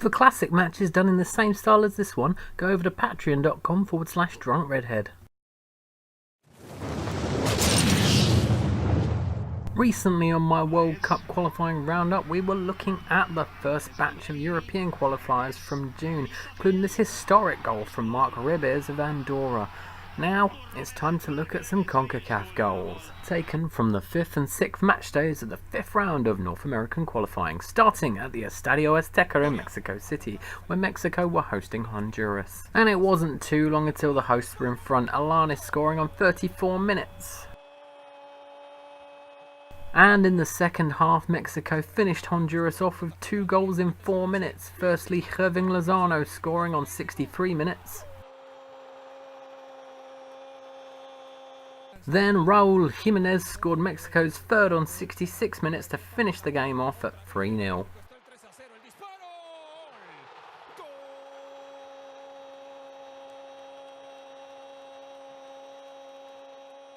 For classic matches done in the same style as this one, go over to patreon.com/drunkredhead. Recently on my World Cup qualifying roundup, we were looking at the first batch of European qualifiers from June, including this historic goal from Marc Ribes of Andorra. Now, it's time to look at some CONCACAF goals, taken from the 5th and 6th match days of the 5th round of North American qualifying, starting at the Estadio Azteca in Mexico City, where Mexico were hosting Honduras. And it wasn't too long until the hosts were in front, Alanis scoring on 34 minutes. And in the second half, Mexico finished Honduras off with 2 goals in 4 minutes. Firstly, Irving Lozano scoring on 63 minutes. Then Raúl Jiménez scored Mexico's third on 66 minutes to finish the game off at 3-0.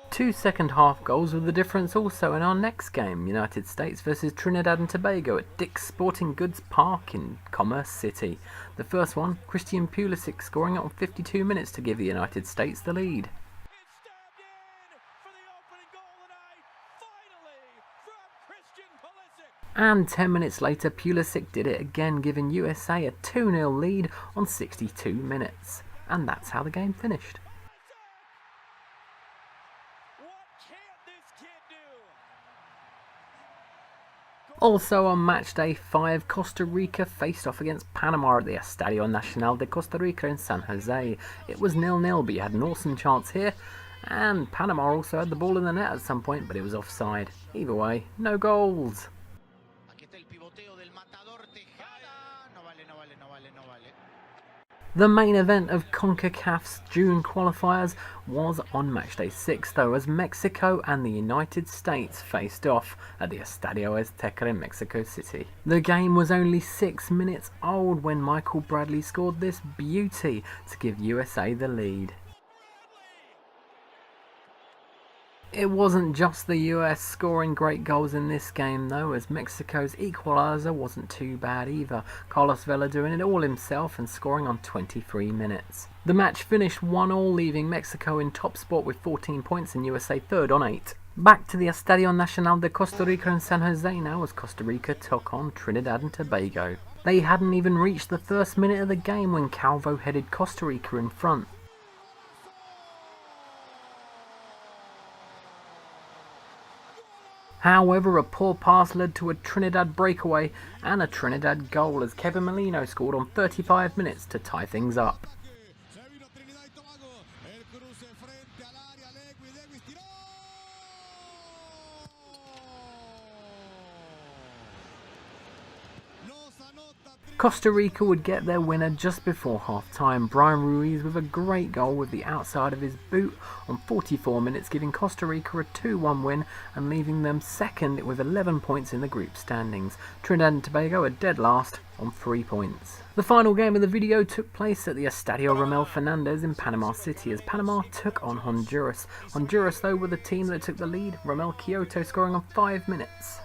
2 second-half goals were the difference also in our next game, United States versus Trinidad and Tobago at Dick's Sporting Goods Park in Commerce City. The first one, Christian Pulisic scoring it on 52 minutes to give the United States the lead. And 10 minutes later, Pulisic did it again, giving USA a 2-0 lead on 62 minutes. And that's how the game finished. Also on match day 5, Costa Rica faced off against Panama at the Estadio Nacional de Costa Rica in San Jose. It was 0-0, but you had an awesome chance here, and Panama also had the ball in the net at some point, but it was offside. Either way, no goals. The main event of CONCACAF's June qualifiers was on matchday 6 though, as Mexico and the United States faced off at the Estadio Azteca in Mexico City. The game was only 6 minutes old when Michael Bradley scored this beauty to give USA the lead. It wasn't just the US scoring great goals in this game though, as Mexico's equaliser wasn't too bad either, Carlos Vela doing it all himself and scoring on 23 minutes. The match finished 1-1, leaving Mexico in top spot with 14 points and USA third on 8. Back to the Estadio Nacional de Costa Rica in San Jose now, as Costa Rica took on Trinidad and Tobago. They hadn't even reached the first minute of the game when Calvo headed Costa Rica in front. However, a poor pass led to a Trinidad breakaway and a Trinidad goal as Kevin Molino scored on 35 minutes to tie things up. Costa Rica would get their winner just before half-time, Brian Ruiz with a great goal with the outside of his boot on 44 minutes, giving Costa Rica a 2-1 win and leaving them second with 11 points in the group standings. Trinidad and Tobago are dead last on 3 points. The final game of the video took place at the Estadio Ramel Fernandez in Panama City as Panama took on Honduras. Honduras though were the team that took the lead, Ramel Kyoto scoring on 5 minutes.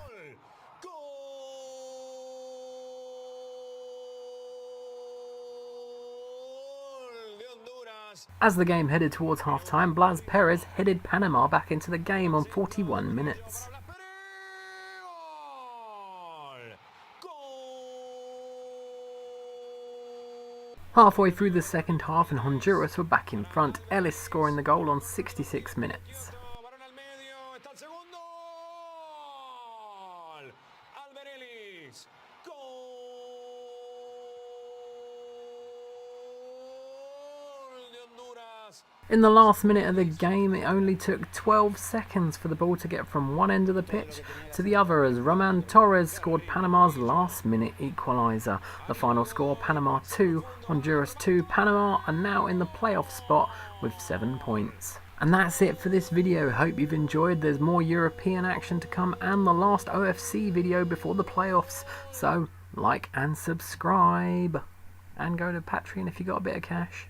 As the game headed towards half-time, Blas Perez headed Panama back into the game on 41 minutes. Halfway through the second half and Honduras were back in front, Ellis scoring the goal on 66 minutes. In the last minute of the game, it only took 12 seconds for the ball to get from one end of the pitch to the other as Roman Torres scored Panama's last-minute equaliser. The final score, Panama 2, Honduras 2. Panama are now in the playoff spot with 7 points. And that's it for this video. Hope you've enjoyed. There's more European action to come and the last OFC video before the playoffs. So, like and subscribe. And go to Patreon if you got a bit of cash.